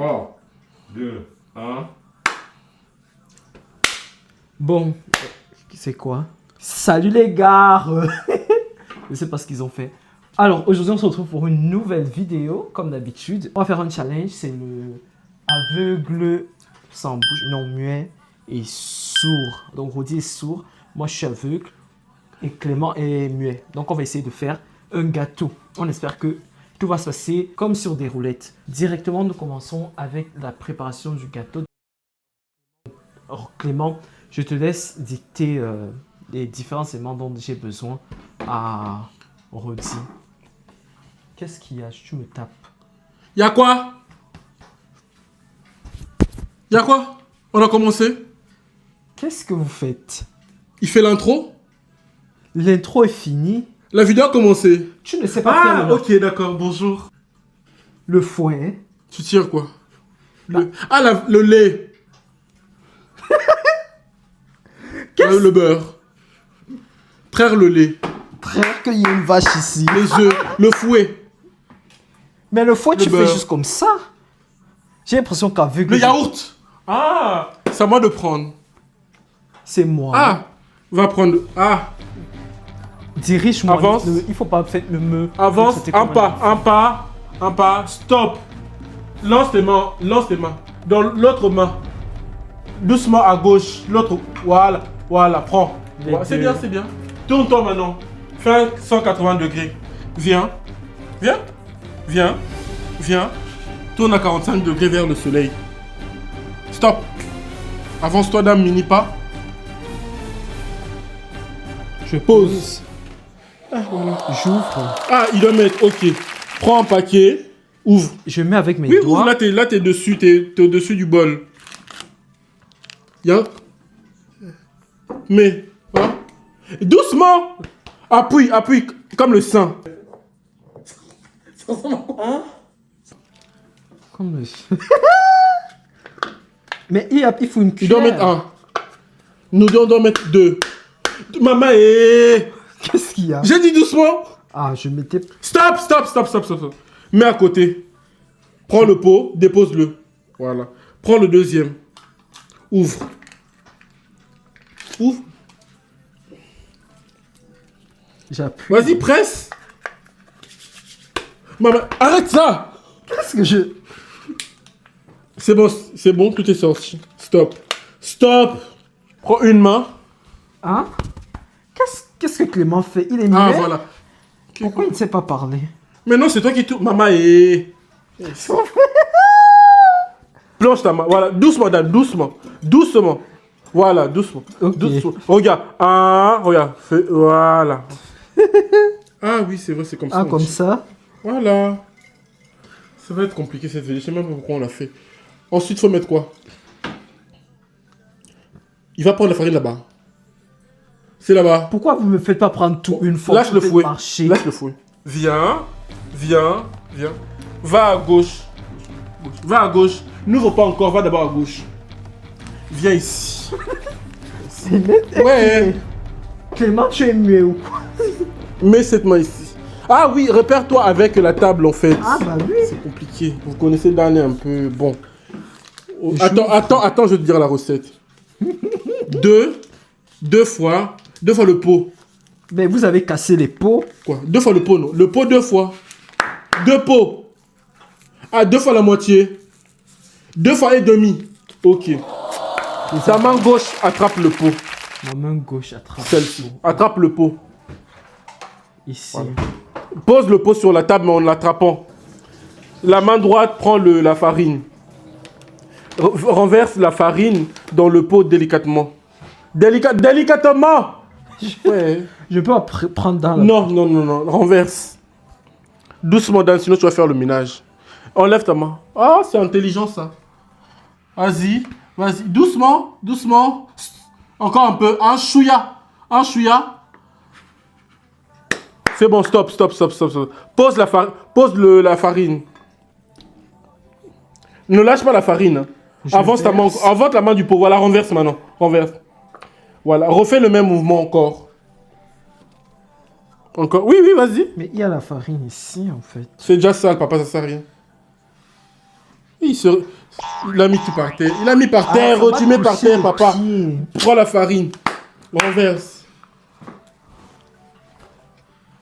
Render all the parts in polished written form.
3, 2, 1. Bon, c'est quoi? Salut les gars. Je sais pas ce qu'ils ont fait. Alors, aujourd'hui, on se retrouve pour une nouvelle vidéo, comme d'habitude. On va faire un challenge, c'est le aveugle sans bouche, non, muet et sourd. Donc, Rodi est sourd, moi je suis aveugle et Clément est muet. Donc, on va essayer de faire un gâteau. On espère que tout va se passer comme sur des roulettes. Directement, nous commençons avec la préparation du gâteau. Alors, Clément, je te laisse dicter les différents éléments dont j'ai besoin à Rodi. Qu'est-ce qu'il y a? Tu me tapes. Y'a quoi? Y'a quoi? On a commencé? Qu'est-ce que vous faites? Il fait l'intro? L'intro est finie. La vidéo a commencé. Tu ne sais pas faire ok, d'accord, bonjour. le fouet. Tu tires quoi? Le lait. Le beurre. Traire le lait. Frère, qu'il y a une vache ici. Les œufs. Le fouet. Mais le fouet, Le tu beurre. fais juste comme ça. J'ai l'impression qu'aveugle. Le yaourt. Ah, c'est à moi de prendre. C'est moi. Ah, va prendre. Ah, Dirige-moi. Avance. Il faut pas faire le me. avance. C'était Un comme pas, un pas. Stop. Lance tes mains. Dans l'autre main. Doucement à gauche. L'autre. Voilà, prends. Les Voilà, c'est deux. bien, c'est bien. Tourne-toi maintenant. Fais un 180 degrés. Viens. Tourne à 45 degrés vers le soleil. Stop. Avance-toi d'un mini pas. Je pose. J'ouvre. Ah, il doit mettre. Ok. Prends un paquet. Ouvre. Je mets avec mes Oui, doigts. ouvre. Là, t'es dessus. T'es au-dessus du bol. Y'a. Mais. Hein? Doucement. Appuie. Comme le sein. Comme le... Mais il faut une Il cuillère. doit mettre un. Nous devons mettre deux. Maman, Qu'est-ce qu'il y a? j'ai dit doucement. Ah, je mettais... Stop. Mets à côté. Prends le pot, dépose-le. Voilà. Prends le deuxième. Ouvre. J'appuie. Vas-y, presse. Maman, arrête ça. Qu'est-ce que je... C'est bon, tout est sorti. Stop. Prends une main. Hein? Qu'est-ce que Clément fait? Il est muet? Ah, voilà. Pourquoi il ne sait pas parler? Mais non, c'est toi qui tourne. Maman, Plonge ta main. Voilà, doucement, Dan, doucement. Voilà, doucement. Ok. Doucement. Regarde. Regarde. Voilà. Ah oui, c'est vrai, c'est comme ça. Ah, on comme dit. ça? Voilà. Ça va être compliqué cette vidéo. Je sais même pas pourquoi on l'a fait. Ensuite, faut mettre quoi? Il va prendre la farine là-bas. C'est là-bas. Pourquoi vous me faites pas prendre tout une fois? Lâche Vous le faites fouet. marcher. Lâche le fouet. Viens. Va à gauche. N'ouvre pas encore, va d'abord à gauche. Viens ici. C'est net. Ouais. Clément, tu es muet ou quoi? Mets cette main ici. Ah oui, repère-toi avec la table en fait. Ah bah oui. C'est compliqué. Vous connaissez Dani un peu. Bon. Oh, attends, je vais te dire la recette. Deux fois le pot. Mais vous avez cassé les pots. Quoi? 2 fois le pot, non? Le pot 2 fois. 2 pots. Ah, 2 fois la moitié. 2 fois et demi. Ok. Ta main gauche attrape le pot. Ma main gauche attrape. Celle-ci. Attrape le pot. Ici. Voilà. Pose le pot sur la table, mais en l'attrapant. La main droite prend la farine. Renverse la farine dans le pot délicatement. Délicatement. Ouais. Je peux pas prendre dans la... Non. Renverse. Doucement, Dan, sinon tu vas faire le ménage. Enlève ta main. Ah, c'est intelligent ça. Vas-y. Doucement. Encore un peu. Un chouïa. C'est bon, stop. Pose la farine. Ne lâche pas la farine. Avance la main du pot. Voilà, renverse maintenant. Voilà, refais le même mouvement encore. Oui, vas-y. Mais il y a la farine ici en fait. C'est déjà sale, papa, ça sert à rien. Il a mis tout par terre. Il a mis par terre. ça m'a Tu mets par touché terre, le papa. pied. Prends la farine. Renverse.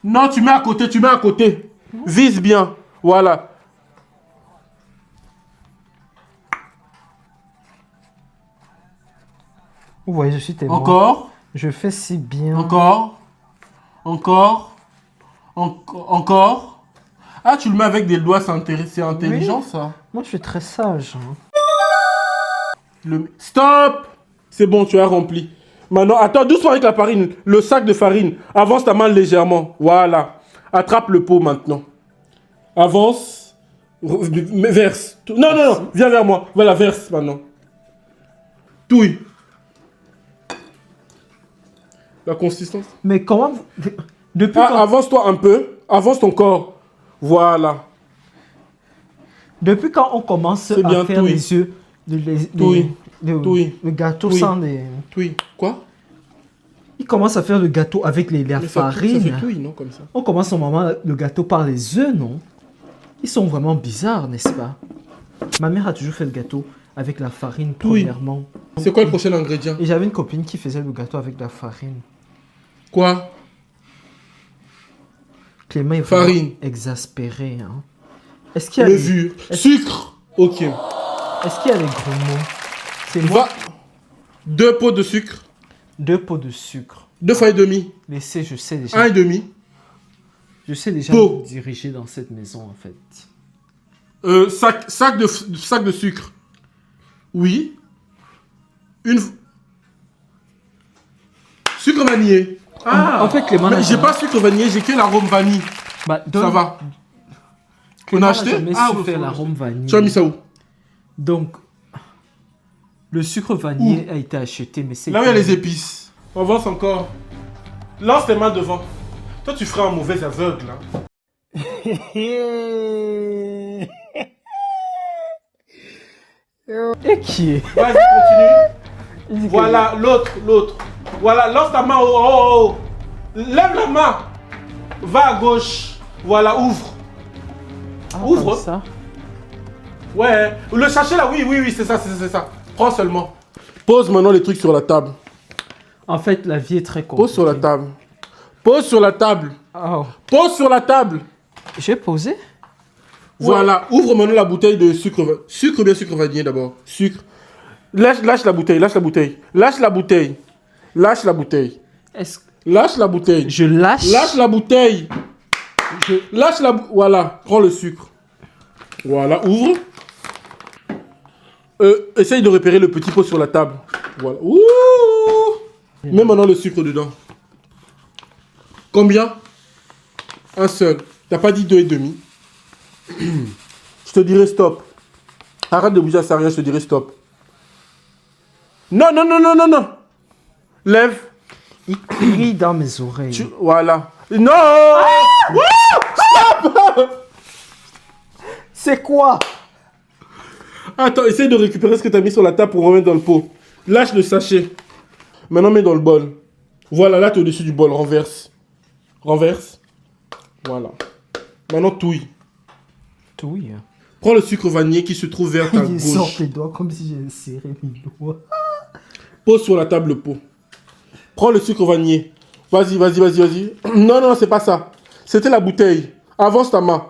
Non, tu mets à côté, tu mets à côté. Vise bien. Voilà. Vous voyez, je suis témoin. Encore. Je fais si bien. Encore. Encore. Encore. Ah, tu le mets avec des doigts, c'est intelligent, Oui. ça. Moi, je suis très sage. Hein. Stop. C'est bon, tu as rempli. Maintenant, attends, doucement avec la farine. Le sac de farine. Avance ta main légèrement. Voilà. Attrape le pot maintenant. Avance. Verse. Non, non, non. Viens vers moi. Voilà, verse maintenant. Touille. La consistance. Mais comment... Depuis, Ah, quand... avance-toi un peu. Avance ton corps. Voilà. Depuis quand on commence C'est à bien, faire touille. les œufs, Touille. Touille. le gâteau Touille. sans les... Touille. Quoi? Il commence à faire le gâteau avec la Mais ça farine. fait touille, non? Comme ça. On commence normalement le gâteau par les œufs, non? Ils sont vraiment bizarres, n'est-ce pas? Ma mère a toujours fait le gâteau avec la farine, Oui. premièrement. C'est quoi le prochain ingrédient? Et j'avais une copine qui faisait le gâteau avec la farine. Quoi? Clément est vraiment Farine. exaspéré. Hein. Est-ce qu'il y a Levure. Sucre. Ok. Est-ce qu'il y a des gros mots? C'est moi. Va. 2 pots de sucre. 2 pots de sucre. 2 fois et demi. Laissez, je sais déjà. 1 et demi. Je sais déjà Pot. me diriger dans cette maison en fait. Sac de sucre. Oui. Sucre vanillé. Ah. En fait, Clément n'a Mais j'ai jamais- pas sucre vanillé, j'ai que l'arôme vanille. Bah, Ça va. Clément On a n'a acheté? jamais Ah, su oui, faire oui. l'arôme vanille. Tu as mis ça où? Donc, le sucre vanillé a été acheté, mais c'est... Là où il y a les épices. On avance encore. Lance tes mains devant. Toi, tu feras un mauvais aveugle. Hein. Et qui est? Vas-y, continue. Voilà, l'autre. Voilà, lance ta main en haut. Lève la main. Va à gauche. Voilà, ouvre. Ah, Ouvre. comme ça. Ouais. Le sachet là, oui, c'est ça. Prends seulement. Pose maintenant les trucs sur la table. En fait, la vie est très compliquée. Pose sur la table. Pose sur la table. Oh. Pose sur la table. J'ai posé? Voilà. Ouvre maintenant la bouteille de sucre. Sucre, bien sucre vanillé d'abord. Sucre. Lâche la bouteille. Lâche la bouteille. Lâche la bouteille. Lâche la bouteille. Est-ce que Lâche la bouteille. je lâche? Lâche la bouteille. Lâche la bouteille. Voilà. Prends le sucre. Voilà. Ouvre. Essaye de repérer le petit pot sur la table. Voilà. Ouh. Mets maintenant le sucre dedans. Combien? Un seul. T'as pas dit 2 et demi. Je te dirai stop. Arrête de bouger, ça rien, je te dirai stop. Non. Lève. Il crie dans mes oreilles. Voilà. Non. C'est quoi? Attends, essaye de récupérer ce que tu as mis sur la table pour remettre dans le pot. Lâche le sachet. Maintenant, mets dans le bol. Voilà, là, tu es au-dessus du bol. Renverse. Renverse. Voilà. Maintenant, touille. Oui. Prends le sucre vanillé qui se trouve vers ta Il sort gauche. les doigts comme si j'ai serré mes doigts. Pose sur la table le pot. Prends le sucre vanillé. Vas-y. Non, c'est pas ça. C'était la bouteille. Avance ta main.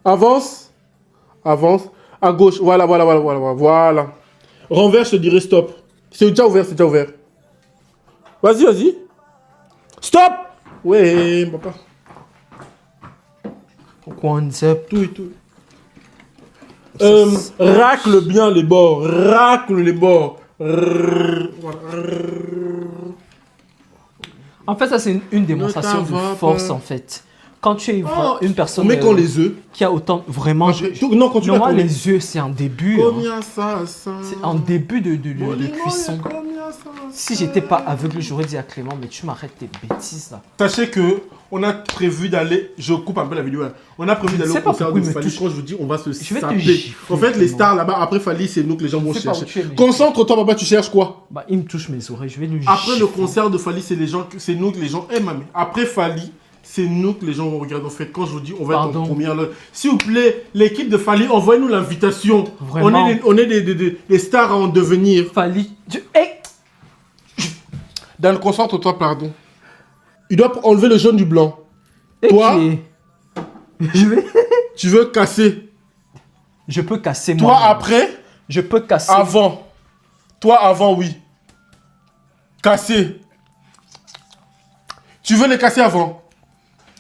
Avance. À gauche. Voilà. Renverse, je te dirai stop. C'est déjà ouvert. Vas-y. Stop. Ouais, papa. Kwanzaa. Touille. Racle bien les bords. En fait, ça, c'est une démonstration Ne t'en va de force, pas. en fait. Quand tu es une personne On met quand les œufs. qui a autant... Vraiment... Non, quand tu Normalement, mets les œufs, c'est en début. Hein. combien ça C'est en début de cuisson. Si j'étais pas aveugle, j'aurais dit à Clément, mais tu m'arrêtes tes bêtises, là. Sachez que on a prévu d'aller. Je coupe un peu la vidéo là. On a prévu Je d'aller sais au pas concert pourquoi de il me Fali. touche. Quand je vous dis, on va se Je vais te saper. gifler, En fait, les vraiment. stars là-bas, après Fali, c'est nous que les gens vont Je sais pas chercher. où tu es, mais- Concentre-toi, papa, tu cherches quoi? Bah, il me touche mes oreilles, je vais lui Après le gifler. concert de Fali, c'est nous que les gens aiment. Après Fali, C'est nous que les gens vont regarder. En fait, quand je vous dis, on va être Pardon. en première loge. S'il vous plaît, l'équipe de Fally, envoyez-nous l'invitation. Vraiment. On est des stars à en devenir. Fally. Hey! Dan, concentre-toi, pardon. Il doit enlever le jaune du blanc. Toi, je vais. tu veux casser. Je peux casser Toi, moi. après, Je peux casser. avant. Toi, avant, oui. Casser. Tu veux les casser avant.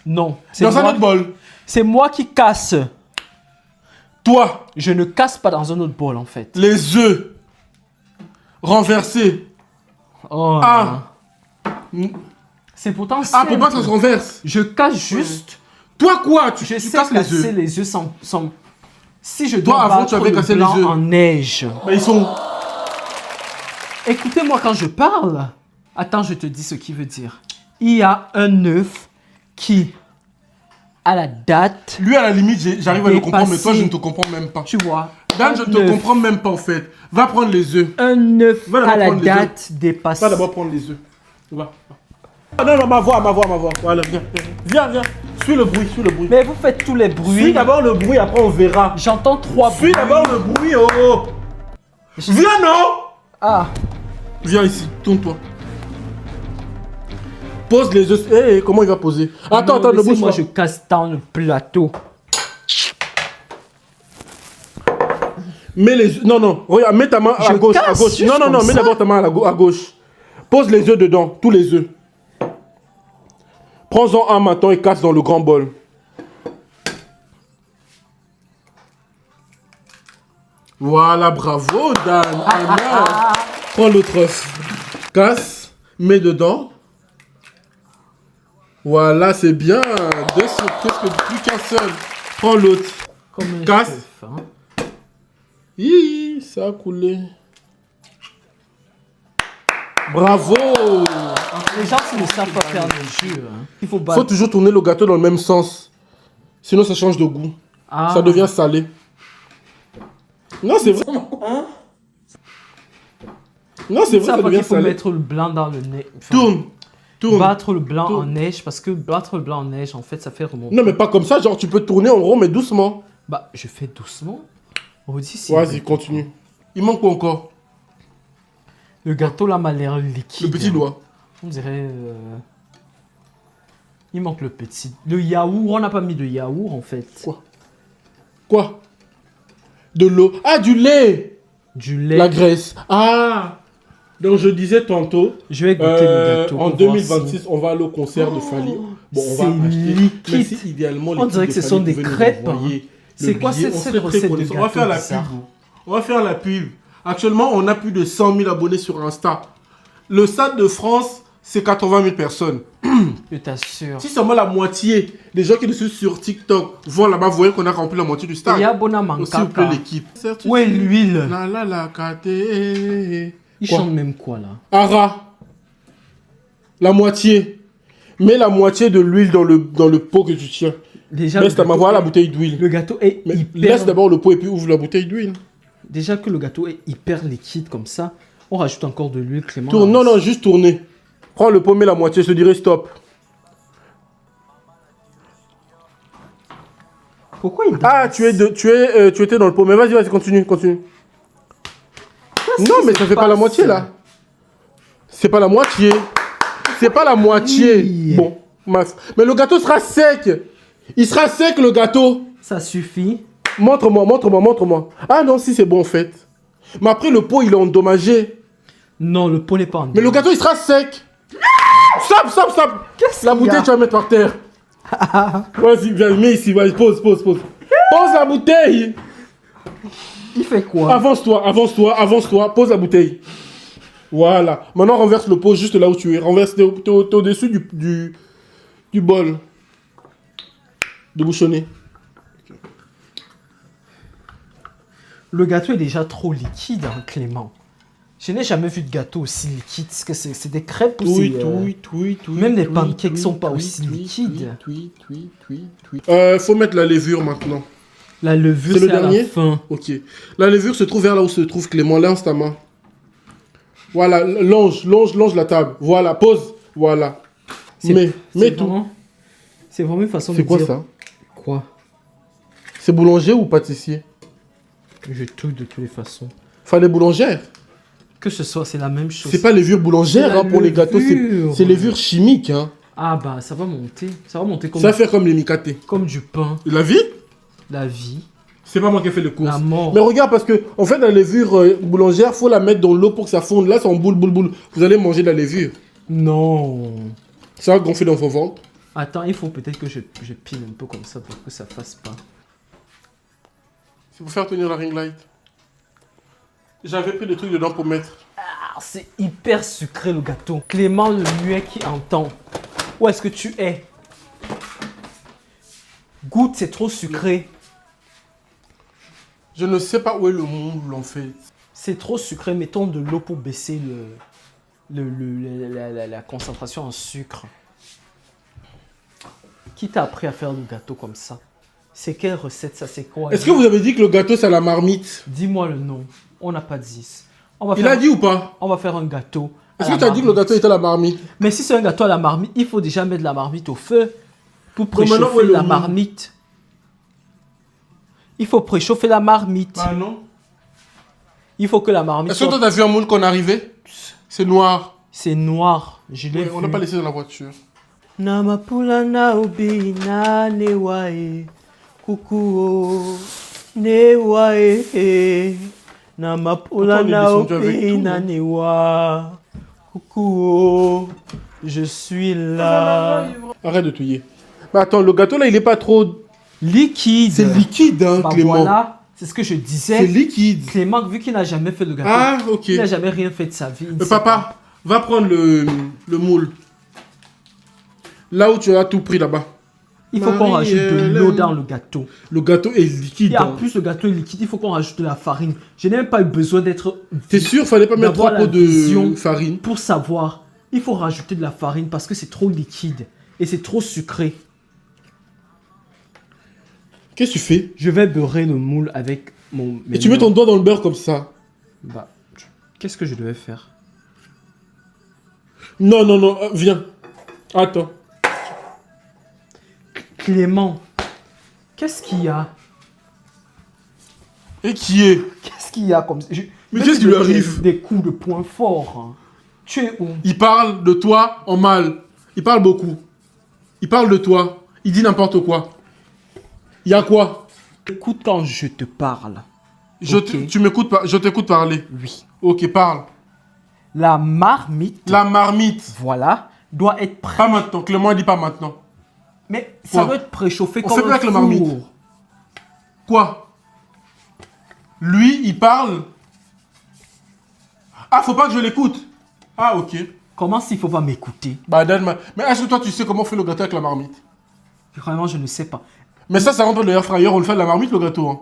Non. C'est Dans un moi, autre bol. c'est moi qui casse. Toi, Je ne casse pas dans un autre bol en fait. les œufs renversés. Oh. Ah. C'est pourtant Ah, simple. pour pas que ça se renverse. Je casse juste. Toi, quoi? Tu Je sais casses les casser œufs. les œufs sans... Si je Toi, dois avant, battre tu avais le cassé les blanc œufs. en neige. Mais ils sont... Écoutez-moi quand je parle. Attends, je te dis ce qu'il veut dire. Il y a un œuf qui, à la date, Lui, à la limite, j'arrive à le comprendre, mais toi, Dépassé. je ne te comprends même pas. tu vois. Dan, un je ne te œuf- comprends même pas, en fait. Va prendre les œufs. Un œuf Va d'abord à la prendre les date dépassée. Va d'abord prendre les œufs. Va. Ah non, non, ma voix. Voilà, viens. Suis le bruit. Mais vous faites tous les bruits. Suis d'abord le bruit, après on verra. J'entends 3 bruits. Suis d'abord le bruit, oh. Viens, non. Ah, Viens ici, tourne-toi. Pose les œufs. Hé, comment il va poser? Attends, ne bouge moi pas. je casse dans le plateau. Mets les œufs. Non, regarde, mets ta main à Je gauche, casse juste Non, comme mets ça. d'abord ta main à gauche. Pose les œufs dedans, tous les œufs. Prends-en un maintenant et casse dans le grand bol. Voilà, bravo, Dan. Alors, prends l'autre œuf. Casse, mets dedans. Voilà, c'est bien. Deux sur presque plus qu'un seul. Prends l'autre. Comme un Casse. chef, hein. Hi, ça a coulé. Bravo. Les gens ne savent pas faire le jeu. Hein. Il faut Faut battre. toujours tourner le gâteau dans le même sens. Sinon, ça change de goût. Ah. Ça devient salé. Non, c'est vrai. Non, c'est vrai, Ça ça veut devient qu'il faut salé. mettre le blanc dans le nez. Enfin, Tourne. Battre le blanc Tourne. en neige parce que battre le blanc en neige, en fait, ça fait remonter. Non, mais pas comme ça. Genre, tu peux tourner en rond, mais doucement. Bah, je fais doucement. On dit si. Vas-y, continue. Il manque quoi encore? Le gâteau là m'a l'air liquide. Le petit doigt. On dirait. Il manque le petit. Le yaourt, on n'a pas mis de yaourt en fait. Quoi? De l'eau. Ah, du lait. Du lait. La graisse. Ah. Donc, je disais tantôt. Je vais goûter le gâteau. En pour voir 2026, si- on va aller au concert de Fally. Bon, on va c'est acheter. liquide. Mais si idéalement, On l'équipe dirait de que ce Fally sont des pouvait nous crêpes, envoyer C'est le quoi billet, cette on serait très recette de connaissants. On va gâteau faire la bizarre? pub. On va faire la pub. Actuellement, on a plus de 100 000 abonnés sur Insta. Le Stade de France, c'est 80 000 personnes. Je t'assure. Si seulement la moitié des gens qui nous suivent sur TikTok vont là-bas, vous voyez qu'on a rempli la moitié du stade. Il y a Bona Donc, s'il vous plaît, Mankaka. l'équipe. Où est l'huile? La kate. Il Quoi? chante même quoi là? Ara. La moitié. Mets la moitié de l'huile dans le pot que tu tiens. Déjà, Laisse ta main, voilà la bouteille d'huile. le gâteau est Mais hyper... laisse d'abord le pot et puis ouvre la bouteille d'huile. Déjà que le gâteau est hyper liquide comme ça, on rajoute encore de l'huile, Clément. Tourne, non, juste tourner. Prends le pot, mets la moitié, je te dirai stop. Pourquoi il Ah, tu étais dans le pot, mais vas-y, continue. Non, mais ça fait pas la moitié là. C'est pas la moitié. C'est pas la moitié. Oui. Bon, mince. Mais le gâteau sera sec. Il sera sec le gâteau. Ça suffit. Montre-moi. Ah non, si c'est bon en fait. Mais après le pot il est endommagé. Non, le pot n'est pas en Mais le gâteau il sera sec. Stop. Qu'est-ce La qu'il y bouteille a? tu vas mettre par terre. Vas-y, viens, mets ici, vas-y, pose. Pose la bouteille. Il fait quoi? Avance-toi, pose la bouteille. Voilà. Maintenant renverse le pot juste là où tu es. Renverse, t'es au-dessus du bol. De bouchonner. Le gâteau est déjà trop liquide, hein, Clément. Je n'ai jamais vu de gâteau aussi liquide. Est-ce que c'est des crêpes ou c'est... Même les pancakes sont pas aussi liquides. Faut mettre la levure maintenant. La levure, C'est le c'est à la dernier fin. Ok. La levure se trouve vers là où se trouve Clément. Lance ta main. Voilà, longe la table. Voilà, pose. Voilà. Mets C'est tout. bon. C'est vraiment une façon de C'est dire... quoi ça? Quoi? C'est boulanger ou pâtissier? Je touche de toutes les façons. Fallait boulangère. Que ce soit, c'est la même chose. C'est pas levure boulangère C'est la hein, pour les gâteaux, levure. c'est levure chimique. Hein. Ah bah, ça va monter. Ça va monter comme, Ça fait comme les micatés. comme du pain. La vie? La vie. C'est pas moi qui ai fait les courses. La mort. Mais regarde, parce que en fait, la levure boulangère, faut la mettre dans l'eau pour que ça fonde. Là, c'est en boule, boule, boule. Vous allez manger de la levure. Non. Ça va gonfler dans son ventre. Attends, il faut peut-être que je pile un peu comme ça pour que ça fasse pas. C'est pour faire tenir la ring light. J'avais pris des trucs dedans pour mettre. Ah, c'est hyper sucré le gâteau. Clément le muet qui entend. Où est-ce que tu es? Goûte, c'est trop sucré. Je ne sais pas où est le moule en fait. C'est trop sucré. Mettons de l'eau pour baisser la concentration en sucre. Qui t'a appris à faire le gâteau comme ça? C'est quelle recette ça? C'est quoi? Est-ce que vous avez dit que le gâteau c'est la marmite? Dis-moi le nom. On n'a pas dit. On va Il faire... a dit ou pas? On va faire un gâteau. à Est-ce la que tu as dit que le marmite. gâteau était la marmite? Mais si c'est un gâteau à la marmite, il faut déjà mettre la marmite au feu pour maintenant, où préchauffer est le la moule? marmite. Il faut préchauffer la marmite. Ah non. Il faut que la marmite Est-ce que toi soit... t'as vu un moule qu'on arrivait? C'est noir. C'est noir. Je l'ai Ouais, vu. on l'a pas laissé dans la voiture. Namapula naobi na newae. Kukuo. Newae. Namapula Pourquoi on est descendu avec naobi tout, na non? newa. Kukuo. Je suis là. Arrête de touiller. Mais attends, le gâteau là, il est pas trop... Liquide. C'est liquide, hein, Bah Clément. voilà, c'est ce que je C'est disais. liquide. Clément, vu qu'il n'a jamais fait le gâteau, Ah, ok. il n'a jamais rien fait de sa vie. il ne Mais sait pas. papa, va prendre le moule. Là où tu as tout pris là-bas. Il faut qu'on rajoute de Marie-Hélène. l'eau dans le gâteau. Le gâteau est liquide. Et en hein. plus, le gâteau est liquide, il faut qu'on rajoute de la farine. Je n'ai même pas eu besoin d'être... T'es sûr, fallait pas mettre d'avoir 3 la pots de vision farine. Pour savoir, il faut rajouter de la farine parce que c'est trop liquide et c'est trop sucré. Qu'est-ce que tu fais? Je vais beurrer le moule avec mon... Et tu mets ton doigt dans le beurre comme ça. Bah, qu'est-ce que je devais faire? Non, non, non, viens. Attends. Clément, qu'est-ce qu'il y a? Et qui est? Qu'est-ce qu'il y a comme ça? Mais qu'est-ce qui lui arrive? Des coups de poing forts. Hein. Tu es où? Il parle de toi en mal. Il parle beaucoup. Il parle de toi. Il dit n'importe quoi. Il y a quoi? Écoute quand je te parle. Ok. Tu m'écoutes pas? Je t'écoute parler. Oui. Ok, parle. La marmite, La marmite. voilà, doit être prête. Pas maintenant. Clément il dit pas maintenant. Mais ça Quoi? doit être préchauffé On comme fait un quoi avec la marmite? four. Quoi? Lui, il parle. Ah, faut pas que je l'écoute. Ah, ok. Comment s'il faut pas m'écouter? Bah, donne-moi. Mais est-ce que toi, tu sais comment on fait le gâteau avec la marmite? Vraiment, je ne sais pas. Mais ça rentre dans le air fryer. On le fait de la marmite, le gâteau. Hein.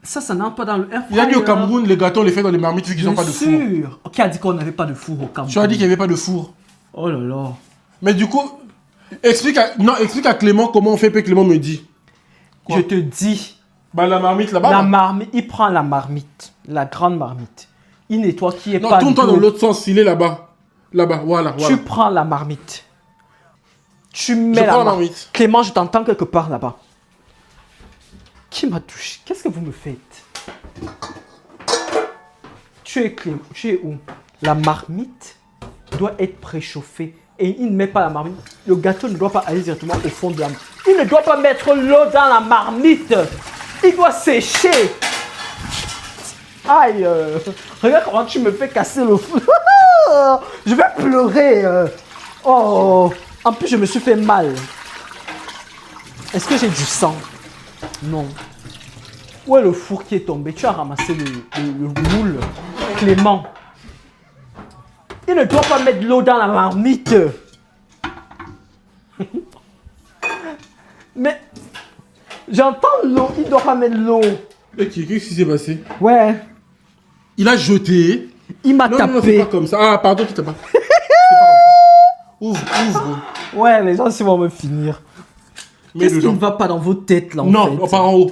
Ça n'entre pas dans le air Il a dit au fryer. Cameroun, les gâteaux, on les fait dans les marmites vu qu'ils Bien n'ont pas de four. sûr. Qui a dit qu'on n'avait pas de four au Cameroun? Tu as dit qu'il n'y avait pas de four. Oh là là. Mais du coup, explique à Clément comment on fait, puis Clément me dit. Quoi? Je te dis, Bah, la marmite là-bas. la là. marmite, il prend la marmite, la grande marmite. Il nettoie qui est Non, pas tourne-toi d'eau. dans l'autre sens, il est là-bas. Là-bas, voilà. Tu prends la marmite. Tu mets prends la marmite. marmite. Clément, je t'entends quelque part là-bas. Qui m'a touché? Qu'est-ce que vous me faites? Tu es Clément. Tu es où? La marmite doit être préchauffée. Et il ne met pas la marmite. Le gâteau ne doit pas aller directement au fond de la marmite. Il ne doit pas mettre l'eau dans la marmite. Il doit sécher. Aïe. Regarde comment tu me fais casser le fou. Je vais pleurer. Oh. En plus, je me suis fait mal. Est-ce que j'ai du sang? Non. Où est le four qui est tombé? Tu as ramassé le moule. Clément. Il ne doit pas mettre l'eau dans la marmite. Mais j'entends l'eau. Il ne doit pas mettre l'eau. Et qu'est-ce qui s'est passé? Ouais. Il a jeté. Il m'a Non, non, non, c'est tapé. pas comme ça. Ah, pardon, tu t'as pas. C'est pas comme ça. Ouvre. Ouais, les gens, ils vont me finir. Mets Qu'est-ce qui dedans. ne va pas dans vos têtes là en Non, fait? on part en haut.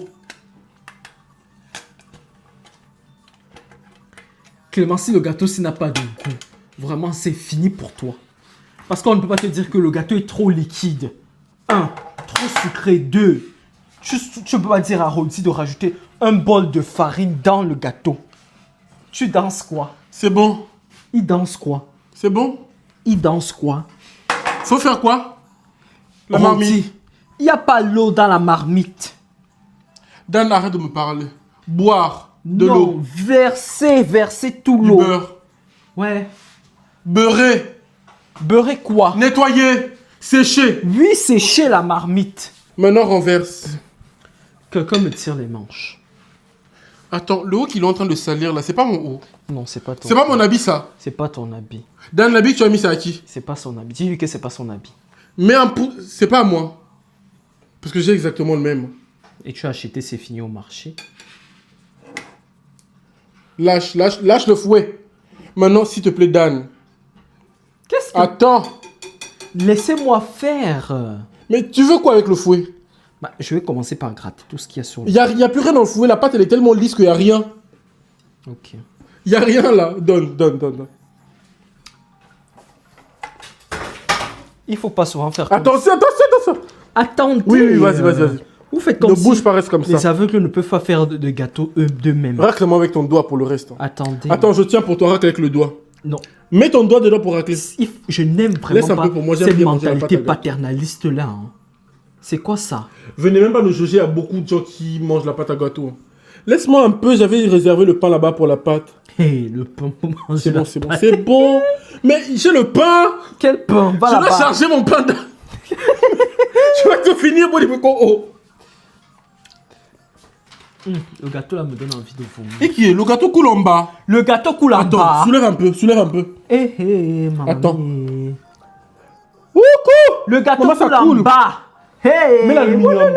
Clément, si le gâteau s'il n'a pas de goût, vraiment c'est fini pour toi. Parce qu'on ne peut pas te dire que le gâteau est trop liquide. 1. sucré. 2. Tu peux pas dire à Rodi de rajouter un bol de farine dans le gâteau. Tu danses quoi? C'est bon. Il danse quoi? C'est bon. Il danse quoi? Faut faire quoi? La Rodi, marmite. il n'y a pas l'eau dans la marmite. Dan, arrête de me parler. Boire de Non, l'eau. verser tout Du l'eau. beurre. Ouais. Beurrer. Beurrer quoi? Nettoyer. Sécher. Oui, sécher la marmite. Maintenant, renverse. Quelqu'un me tire les manches. Attends, le haut qu'il est en train de salir là, c'est pas mon haut. Non, c'est pas ton C'est pas mon habit ça. C'est pas ton habit. Dan, l'habit que tu as mis, c'est à qui? C'est pas son habit. Dis-lui que c'est pas son habit. Mais c'est pas à moi. Parce que j'ai exactement le même. Et tu as acheté, c'est fini au marché. Lâche le fouet. Maintenant, s'il te plaît, Dan. Qu'est-ce que... Attends. Laissez-moi faire. Mais tu veux quoi avec le fouet? Bah, je vais commencer par gratter tout ce qu'il y a sur le... Il y a plus rien dans le fouet. La pâte, elle est tellement lisse qu'il y a rien. Ok. Il y a rien là. Donne. Il faut pas souvent faire comme... Attention. Attendez. Oui, vas-y. Vous faites comme Ne si... bouge pas, reste comme Les ça. aveugles ne peuvent pas faire de gâteau d'eux-mêmes. Racle-moi avec ton doigt pour le reste. Attendez. Attends, je tiens pour toi, racle avec le doigt. Non. Mets ton doigt dedans pour racler. Je n'aime Laisse vraiment un peu pas pour moi, j'aime cette bien manger la mentalité pâte à gâteau. paternaliste là. Hein. C'est quoi ça? Venez même pas nous juger, il y a beaucoup de gens qui mangent la pâte à gâteau. Laisse-moi un peu, j'avais réservé le pain là-bas pour la pâte. Hé, le pain pour manger. C'est la bon, c'est bon. pâte. C'est bon. Mais j'ai le pain. Quel pain? Va Je dois là-bas. charger mon pain. Tu vas te finir, bon, il faut qu'on... Oh. Le gâteau là me donne envie de vomir. Et qui est? Le gâteau coule en bas. Le gâteau coule en Attends, bas. soulève un peu. Maman. Attends. Le gâteau Comment ça coule en coule? bas. Hey. Mets l'aluminium.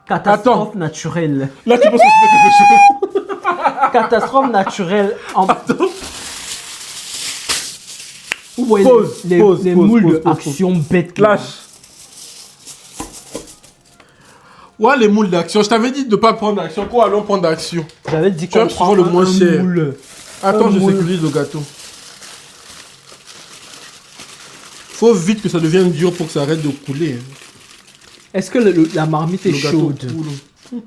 Catastrophe Attends. naturelle. Là, tu penses que tu fais quelque chose. Catastrophe naturelle. Attends. Vous voyez Pause, les pause, moules pause, de pause, action bête. là. Lâche. Ouais, les moules d'action. Je t'avais dit de ne pas prendre d'action. Quoi, allons prendre d'action. J'avais dit Tu qu'on as prend souvent le moins cher. moule. Attends, Un je moule. sécurise le gâteau. Faut vite que ça devienne dur pour que ça arrête de couler. Hein. Est-ce que la marmite est Le gâteau chaude? coule.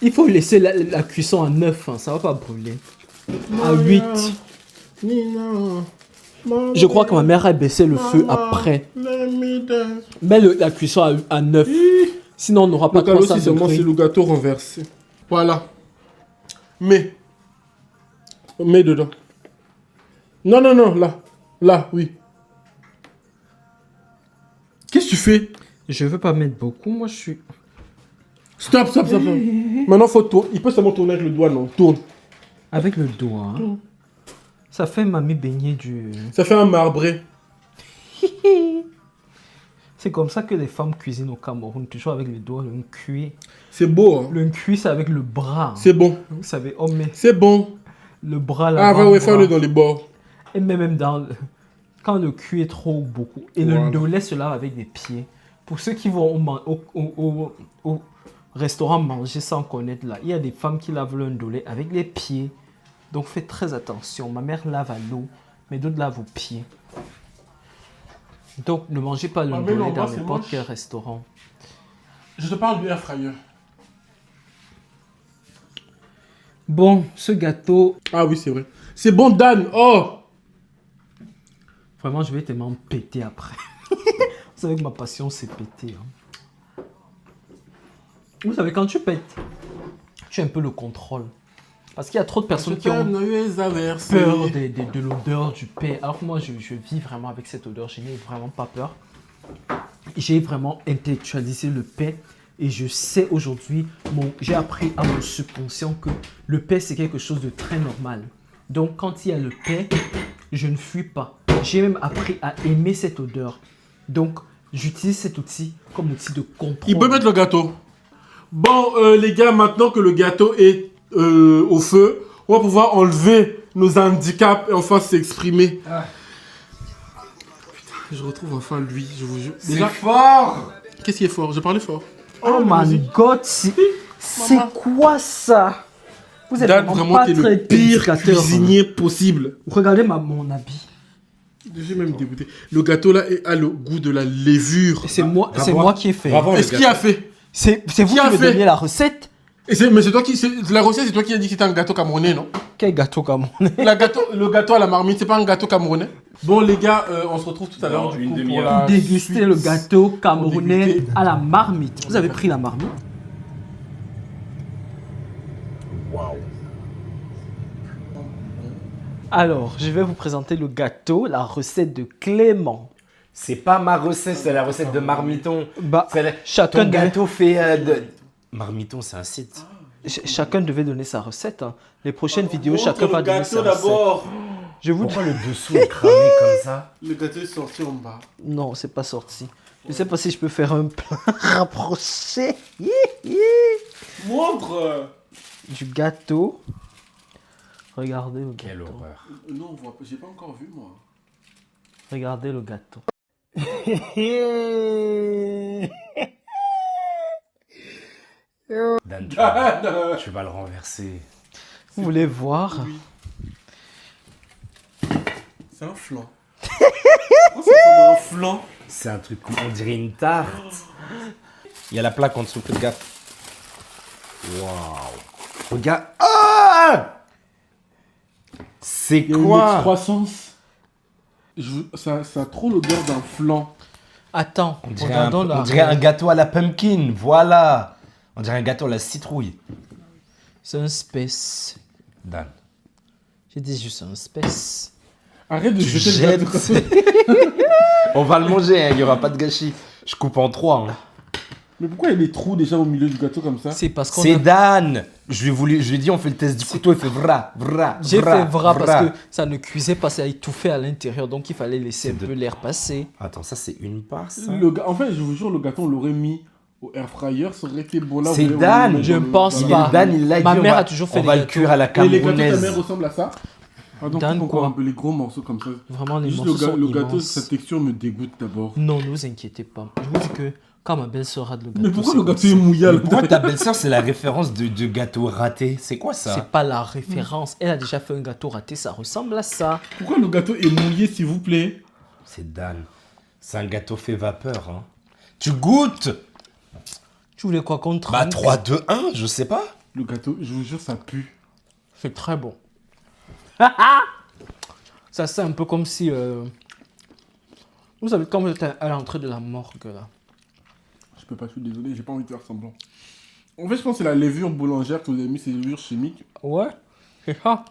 Il faut laisser la cuisson à 9, hein, ça va pas brûler. À 8. Je crois que ma mère a baissé le feu après. Mais la cuisson à 9. Sinon, on n'aura pas Le calot, 300 si seulement degrés. c'est le gâteau renversé. Voilà. Mets dedans. Non, là. Là, oui. Qu'est-ce que tu fais? Je veux pas mettre beaucoup, moi je suis... Stop. Maintenant, faut tourner. Il peut seulement tourner avec le doigt, non? Tourne. Avec le doigt. Hein. Ça fait mamie baigner du... Ça fait un marbré. C'est comme ça que les femmes cuisinent au Cameroun, toujours avec le doigt, le cuit. C'est beau, hein? Le cuit, c'est avec le bras. C'est bon. Vous savez, oh mais C'est bon. le bras là. Ah, va, ouais, faire-le dans les bords. Et même dans quand le cul est trop ou beaucoup. Et Voilà. le dolé se lave avec des pieds. Pour ceux qui vont au restaurant manger sans connaître là, il y a des femmes qui lavent leur dolé avec les pieds. Donc faites très attention. Ma mère lave à l'eau, mais d'autres lavent aux pieds. Donc ne mangez pas le Ah, mais dolé non, dans moi, c'est n'importe moche. quel restaurant. Je te parle du air fryer. Bon, ce gâteau, Ah oui, c'est vrai. C'est bon, Dan. Oh! vraiment, je vais tellement me péter après. Vous savez que ma passion, c'est péter. Hein. Vous savez, quand tu pètes, tu as un peu le contrôle. Parce qu'il y a trop de personnes qui ont peur de l'odeur du paix. Alors que moi, je vis vraiment avec cette odeur. Je n'ai vraiment pas peur. J'ai vraiment intellectualisé le paix. Et je sais aujourd'hui, j'ai appris à mon subconscient que le paix, c'est quelque chose de très normal. Donc, quand il y a le paix, je ne fuis pas. J'ai même appris à aimer cette odeur. Donc, j'utilise cet outil comme outil de contrôle. Il peut mettre le gâteau. Bon, les gars, maintenant que le gâteau est au feu, on va pouvoir enlever nos handicaps et enfin s'exprimer. Ah. Putain, je retrouve enfin lui, je vous jure. C'est fort. Qu'est-ce qui est fort? J'ai parlé fort. Oh my god, c'est quoi ça? Vous êtes Dan, vraiment vraiment, pas t'es très le pire éducateur, cuisinier possible. hein. Regardez mon habit. J'ai même dégoûté. Le gâteau là a le goût de la levure. C'est moi, Bravo. moi qui ai fait. Bravo. Est-ce qui a fait? C'est vous Qui a qui me fait donniez la recette. Mais c'est toi qui. La recette, c'est toi qui as dit que c'était un gâteau camerounais, non? Quel gâteau camerounais? Le gâteau à la marmite, c'est pas un gâteau camerounais? Bon, les gars, on se retrouve tout à l'heure. Dans du une coup, demi-heure. pour la Déguster suite. le gâteau camerounais déguster. à la marmite. Vous avez pris la marmite? Waouh. Alors, je vais vous présenter le gâteau, la recette de Clément. C'est pas ma recette, c'est la recette de Marmiton. Bah, C'est la- chacun Ton devait- gâteau fait de... Marmiton, c'est un site. chacun devait donner sa recette. Hein. Les prochaines vidéos, chacun va donner sa gâteau recette. d'abord. Je vous dis... Pourquoi le dessous est cramé comme ça? Le gâteau est sorti en bas. Non, c'est pas sorti. Je sais pas si je peux faire un plat rapproché Montre. du gâteau. Regardez le Quelle gâteau. horreur. Non, on voit pas. J'ai pas encore vu, moi. Regardez le gâteau. Dan, tu vas le renverser. Vous voulez voir? Oui. C'est un flan. Pourquoi ça ressemble à un flan? C'est un truc, on dirait une tarte. Il y a la plaque en dessous, faites gaffe. Waouh. Regarde. Ah! C'est Il y a une quoi? excroissance. Ça a trop l'odeur d'un flan. Attends, On dirait, regardons on la... dirait un gâteau à la pumpkin, voilà. On dirait un gâteau à la citrouille. C'est un space. Dan. J'ai dit juste un space. Arrête de Tu jeter le gâteau. jettes. On va le manger, hein, il n'y aura pas de gâchis. Je coupe en 3. Hein. Mais pourquoi il y a des trous déjà au milieu du gâteau comme ça? C'est parce qu'on C'est a... Dan. Je lui ai dit, on fait le test du couteau, il fait vra. J'ai fait vrai parce que ça ne cuisait pas, ça étouffait à l'intérieur, donc il fallait laisser un C'est peu l'air passer. Attends, ça c'est une part, ça. En fait, je vous jure, le gâteau, on l'aurait mis au air fryer, ça aurait été beau là. C'est vous Dan. l'avez mis Je dans ne le- pense dans Il la- pas. est Dan, il l'a dit. Ma on mère va- a toujours fait On des va le gâteaux. cuire à la Et les gâteaux de ta camerounaise. mère ressemblent à ça? Pardon, Dan pourquoi quoi? un peu les gros morceaux comme ça? Vraiment, les Juste morceaux sont le gâteau, immenses. sa texture me dégoûte d'abord. Non, ne vous inquiétez pas. Je vous dis que quand ma belle-sœur a de le gâteau, Mais pourquoi c'est le comme gâteau est ça. mouillé à Mais pourquoi l'intérieur? ta belle-sœur, c'est la référence de gâteau raté? C'est quoi ça? C'est pas la référence. Elle a déjà fait un gâteau raté, ça ressemble à ça. Pourquoi le gâteau est mouillé, s'il vous plaît? C'est Dan. C'est un gâteau fait vapeur. Hein. Tu goûtes? Tu voulais quoi qu'on Bah trinque? 3, 2, 1, je sais pas. Le gâteau, je vous jure, ça pue. C'est très bon. Ça c'est un peu comme si... Vous savez, quand vous êtes à l'entrée de la morgue, là. Je peux pas, je suis désolé, j'ai pas envie de faire semblant. En fait, je pense que c'est la levure boulangère que vous avez mis, ces levures chimiques. Ouais, c'est ça.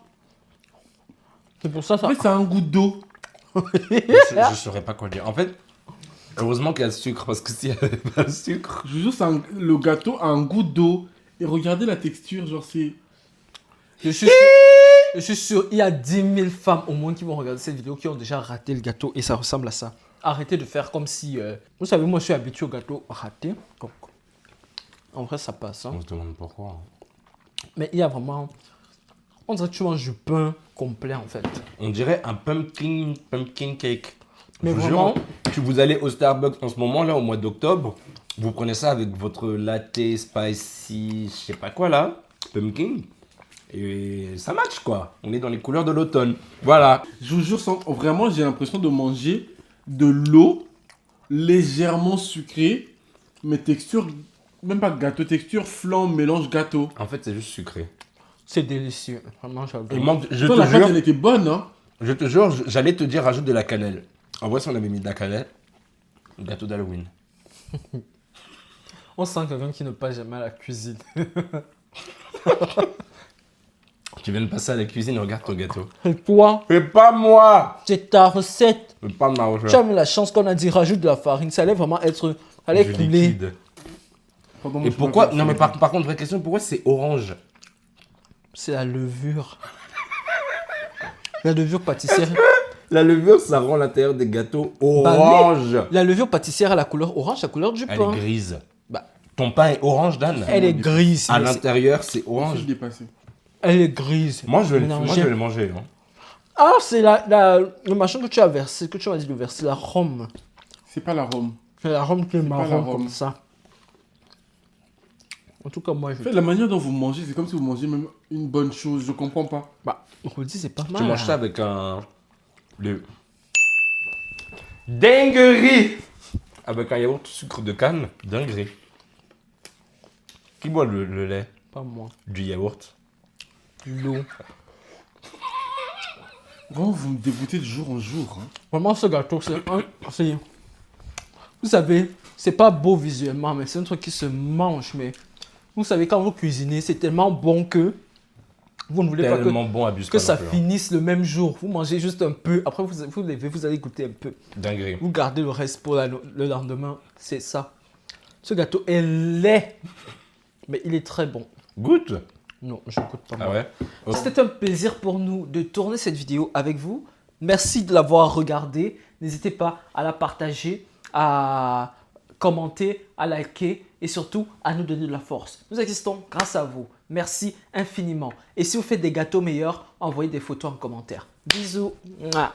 C'est pour ça, ça... En fait, ça a un goût d'eau. Je saurais pas quoi dire. En fait, heureusement qu'il y a le sucre, parce que s'il y avait pas le sucre... Je vous jure, le gâteau a un goût d'eau. Et regardez la texture, genre c'est... Je suis sûr, il y a 10 000 femmes au moins qui vont regarder cette vidéo qui ont déjà raté le gâteau et ça ressemble à ça. Arrêtez de faire comme si... Vous savez, moi je suis habitué au gâteau raté. Donc, en vrai, ça passe. Hein. On se demande pourquoi. Mais il y a vraiment... On dirait que tu manges du pain complet en fait. On dirait un pumpkin cake. Mais Je vous vraiment- jure, que vous allez au Starbucks en ce moment, là, au mois d'octobre, vous prenez ça avec votre latte spicy, je sais pas quoi là, pumpkin, et ça match quoi. On est dans les couleurs de l'automne. Voilà. Je vous jure, vraiment, j'ai l'impression de manger de l'eau légèrement sucrée, mais texture, même pas gâteau, texture flan mélange gâteau. En fait, c'est juste sucré. C'est délicieux. Vraiment, j'adore. Il manque, je Toi, la te pâte, jure, elle était bonne, hein? j'allais te dire rajoute de la cannelle. En vrai, si on avait mis de la cannelle, gâteau d'Halloween. On sent quelqu'un qui ne passe jamais à la cuisine. Tu viens de passer à la cuisine, regarde ton gâteau. Et toi, C'est pas moi. c'est ta recette. C'est pas ma Tu as mis la chance qu'on a dit rajoute de la farine. Ça allait vraiment être... Ça allait Du couler. liquide. Pardon, moi, Et je pourquoi peux pas non mais faire par contre vraie question, pourquoi c'est orange? C'est la levure. La levure pâtissière. La levure, ça rend l'intérieur des gâteaux Bah, orange. La levure pâtissière a la couleur orange, la couleur du Elle pain. est grise. Bah, Ton pain est orange, Dan. elle est grise. À mais c'est- l'intérieur, c'est Je orange. suis dépassé. Elle est grise. Moi, je vais Mélangée. le manger. Hein. Ah, c'est le machin que tu as versé, que tu m'as dit de verser, la rhum. C'est pas l'arôme. C'est la rhum qui est pas la marron rhum. comme ça. En tout cas, moi, je... En fait, la manière dont vous mangez, c'est comme si vous mangez même une bonne chose. Je comprends pas. Bah, on vous dit, c'est pas mal. Tu manges ça avec un... Dinguerie. Avec un yaourt sucre de canne, dinguerie. Qui boit le lait Pas moi. du yaourt? L'eau. Oh, vous me dégoûtez de jour en jour. Hein. Vraiment, ce gâteau, c'est... Vous savez, c'est pas beau visuellement, mais c'est un truc qui se mange. Mais vous savez, quand vous cuisinez, c'est tellement bon que vous ne voulez pas Tellement bon, abuse que pas ça non plus, hein. finisse le même jour. Vous mangez juste un peu. Après, vous levez, vous allez goûter un peu. Dinguerie. Vous gardez le reste pour le lendemain. C'est ça. Ce gâteau est laid, mais il est très bon. Goûte. Non, je ne goûte pas. Ah moi. ouais? C'était un plaisir pour nous de tourner cette vidéo avec vous. Merci de l'avoir regardée. N'hésitez pas à la partager, à commenter, à liker et surtout à nous donner de la force. Nous existons grâce à vous. Merci infiniment. Et si vous faites des gâteaux meilleurs, envoyez des photos en commentaire. Bisous. Mouah.